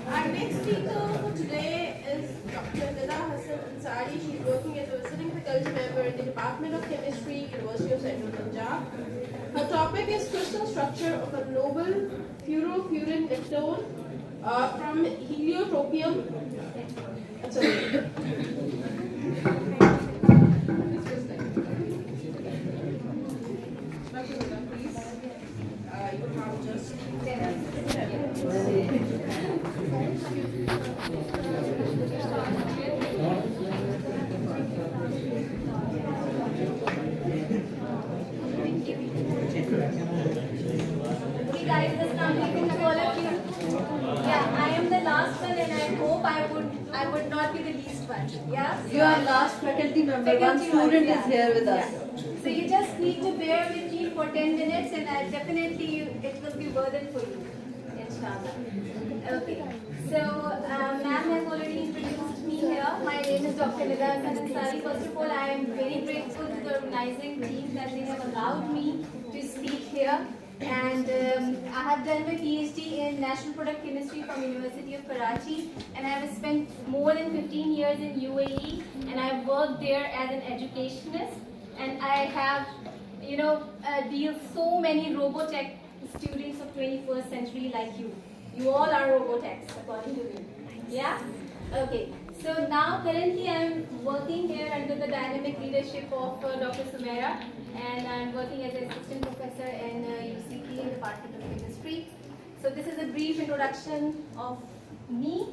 Our next speaker for today is Dr. Nida Hassan Ansari. She's working as a visiting faculty member in the Department of Chemistry, University of Central Punjab. Her topic is crystal structure of a noble fluorofuran ketone from heliotropium. I would not be the least one. Yeah. You are last faculty member. One student is here with us. So you just need to bear with me for 10 minutes, and it will be worth it for you, inshallah. Okay. So ma'am has already introduced me here. My name is Dr. Nida Hassan Ansari. First of all, I am very grateful to the organizing team that they have allowed me to speak here. And I have done my PhD in National Product Chemistry from University of Karachi, and I have spent more than 15 years in UAE, and I have worked there as an educationist, and I have, deal so many Robotech students of 21st century like you. You all are Robotechs, according to me. Yeah? Okay. So now currently I am working here under the dynamic leadership of Dr. Sumaira, and I am working as an assistant professor in UCP in the Department of Chemistry. So this is a brief introduction of me.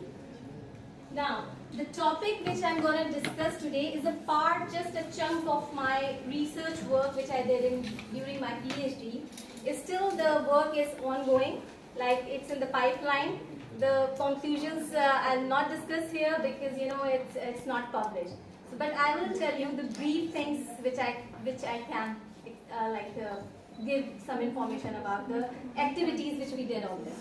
Now, the topic which I am going to discuss today is just a chunk of my research work which I did during my PhD. Still the work is ongoing, like it's in the pipeline. The conclusions I'll not discuss here because it's not published. So, but I will tell you the brief things which I can give some information about the activities which we did on this.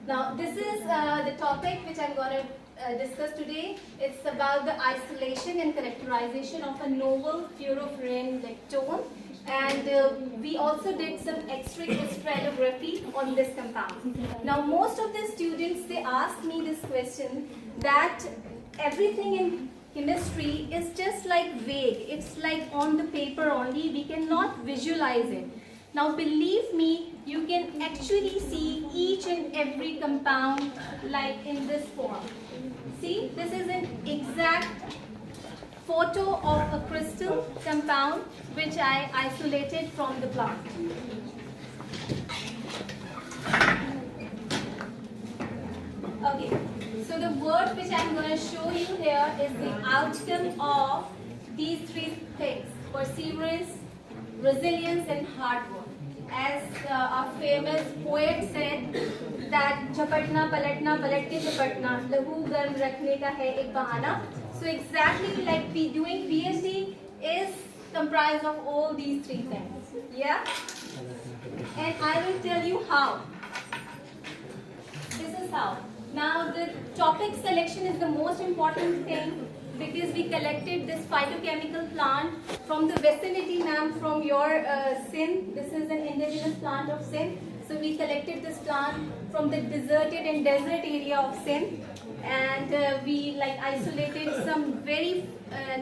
Now this is the topic which I'm going to discuss today. It's about the isolation and characterization of a novel fluorofuran ketone. And we also did some X-ray crystallography on this compound. Now most of the students, they ask me this question that everything in chemistry is just like vague. It's like on the paper only. We cannot visualize it. Now believe me, you can actually see each and every compound like in this form. See, this is an exact photo of a crystal compound which I isolated from the plant. Okay, so the work which I am going to show you here is the outcome of these three things: perseverance, resilience, and hard work. As our famous poet said that झपटना पलटना पलट के झपटना लहू गर्म रखने का है एक बहाना. So exactly like doing PhD is comprised of all these three things. Yeah? And I will tell you how. This is how. Now the topic selection is the most important thing because we collected this phytochemical plant from the vicinity, ma'am, from your Sindh. This is an indigenous plant of Sindh. So we collected this plant from the deserted and desert area of Sindh. And we isolated some very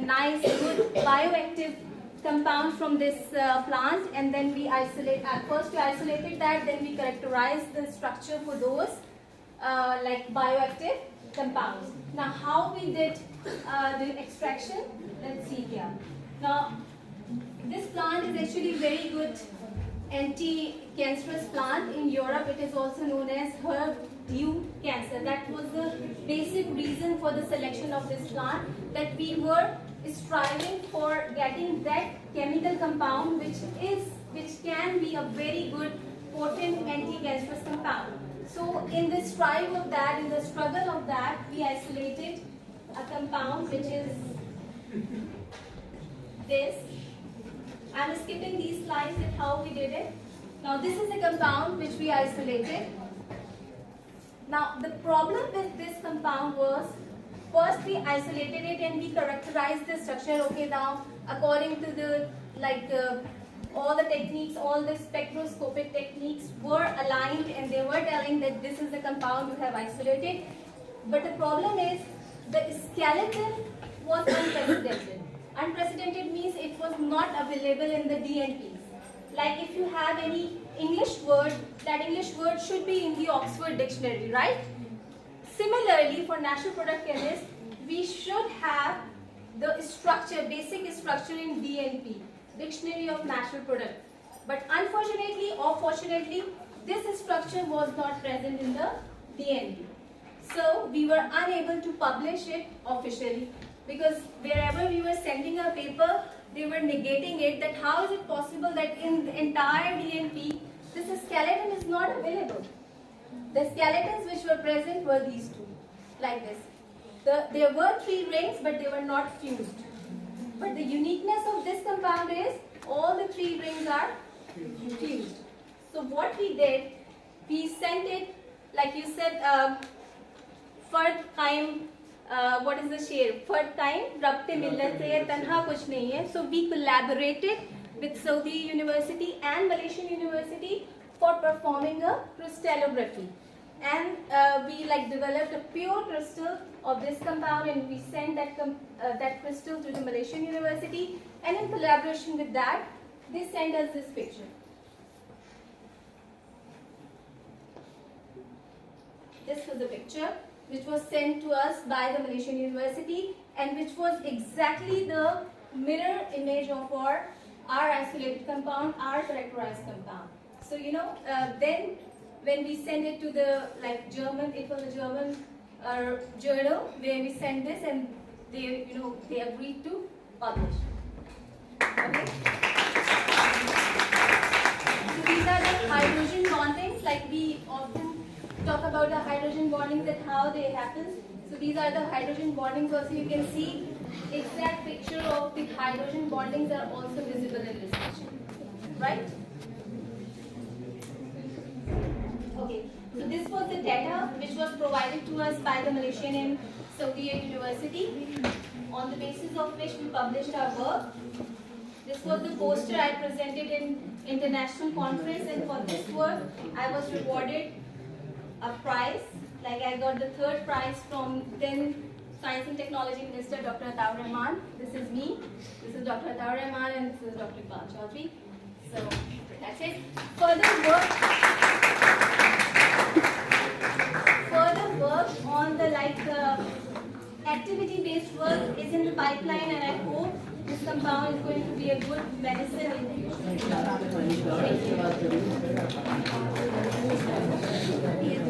nice, good bioactive compound from this plant, and then we first we isolated that, then we characterized the structure for those bioactive compounds. Now how we did the extraction, let's see here. Now this plant is actually very good anti-cancerous plant. In Europe it is also known as herb due cancer. That was the basic reason for the selection of this plant, that we were striving for getting that chemical compound which can be a very good potent anti-cancerous compound. So in the strive of that, in the struggle of that, we isolated a compound which is this. I'm skipping these slides at how we did it. Now this is a compound which we isolated. Now the problem with this compound was, first we isolated it and we characterized the structure. Okay, now according to the all the techniques, all the spectroscopic techniques were aligned, and they were telling that this is the compound you have isolated. But the problem is the skeleton was unprecedented. Unprecedented means it was not available in the DNPs. Like if you have any English word, that English word should be in the Oxford Dictionary, right? Similarly, for natural product chemists, we should have the structure, basic structure in DNP, Dictionary of Natural Product. But unfortunately or fortunately, this structure was not present in the DNP. So we were unable to publish it officially, because wherever we were sending a paper, they were negating it, that how is it possible that in the entire DNP, this skeleton is not available. The skeletons which were present were these two, like this. There were 3 rings, but they were not fused. But the uniqueness of this compound is all the 3 rings are fused. So what we did, we sent it, like you said, फर्द कायम what is the share? फर्द कायम रब्ते मिल्लत से तन्हा कुछ नहीं है. So we collaborated with Saudi University and Malaysian University for performing a crystallography, and we developed a pure crystal of this compound, and we sent that crystal to the Malaysian University, and in collaboration with that, they sent us this picture. This was the picture which was sent to us by the Malaysian University, and which was exactly the mirror image of our isolated compound, our characterized compound. So then when we send it to the German, it was a German journal where we sent this, and they agreed to publish. Okay. So these are the hydrogen bondings, like we often talk about the hydrogen bondings and how they happen. So these are the hydrogen bondings. Also, you can see exact picture of the hydrogen bondings are also visible in this picture, right? Okay. So this was the data which was provided to us by the Malaysian and Saudi University, on the basis of which we published our work. This was the poster I presented in international conference, and for this work I was rewarded a prize. I got the 3rd prize from then Science and Technology Minister Dr. Ataur Rahman. This is me, this is Dr. Ataur Rahman, and this is Dr. Iqbal Chaudhary. So that's it. Further work on the activity-based work is in the pipeline, and I hope this compound is going to be a good medicine in the future. Thank you.